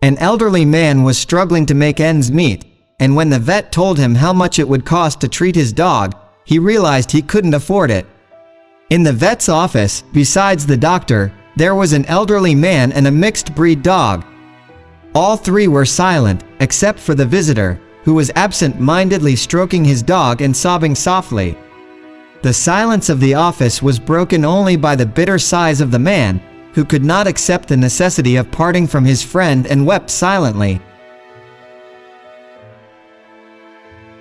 An elderly man was struggling to make ends meet, and when the vet told him how much it would cost to treat his dog, he realized he couldn't afford it. In the vet's office, besides the doctor, there was an elderly man and a mixed-breed dog. All three were silent, except for the visitor, who was absent-mindedly stroking his dog and sobbing softly. The silence of the office was broken only by the bitter sighs of the man, who could not accept the necessity of parting from his friend and wept silently.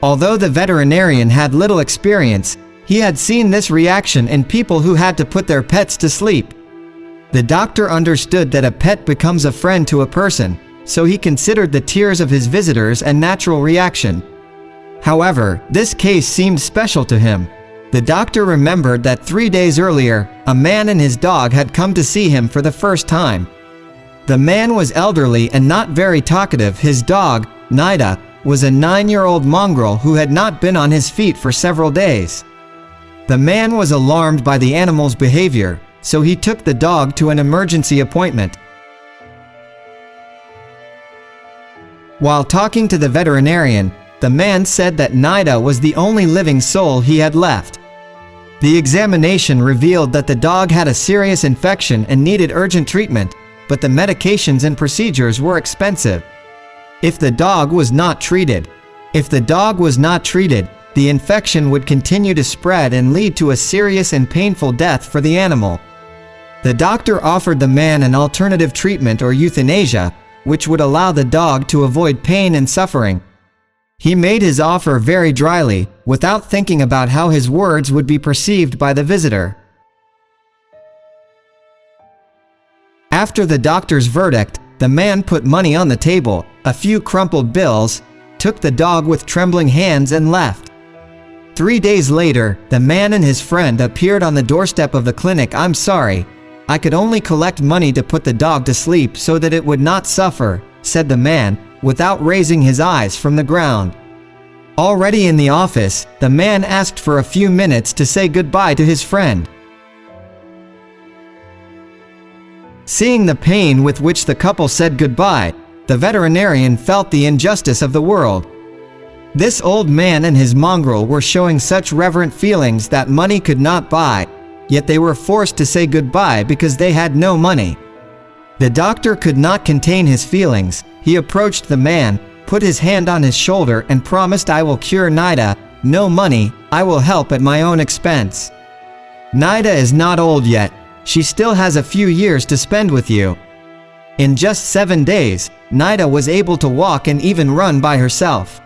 Although the veterinarian had little experience, he had seen this reaction in people who had to put their pets to sleep. The doctor understood that a pet becomes a friend to a person, so he considered the tears of his visitors a natural reaction. However, this case seemed special to him. The doctor remembered that 3 days earlier, a man and his dog had come to see him for the first time. The man was elderly and not very talkative. His dog, Nida, was a 9-year-old mongrel who had not been on his feet for several days. The man was alarmed by the animal's behavior, so he took the dog to an emergency appointment. While talking to the veterinarian, the man said that Nida was the only living soul he had left. The examination revealed that the dog had a serious infection and needed urgent treatment, but the medications and procedures were expensive. If the dog was not treated, the infection would continue to spread and lead to a serious and painful death for the animal. The doctor offered the man an alternative treatment or euthanasia, which would allow the dog to avoid pain and suffering. He made his offer very dryly, without thinking about how his words would be perceived by the visitor. After the doctor's verdict, the man put money on the table, a few crumpled bills, took the dog with trembling hands and left. 3 days later, the man and his friend appeared on the doorstep of the clinic. "I'm sorry. I could only collect money to put the dog to sleep so that it would not suffer," said the man, without raising his eyes from the ground. Already in the office, the man asked for a few minutes to say goodbye to his friend. Seeing the pain with which the couple said goodbye, the veterinarian felt the injustice of the world. This old man and his mongrel were showing such reverent feelings that money could not buy, yet they were forced to say goodbye because they had no money. The doctor could not contain his feelings. He approached the man, put his hand on his shoulder and promised, "I will cure Nida. No money, I will help at my own expense. Nida is not old yet. She still has a few years to spend with you." In just 7 days, Nida was able to walk and even run by herself.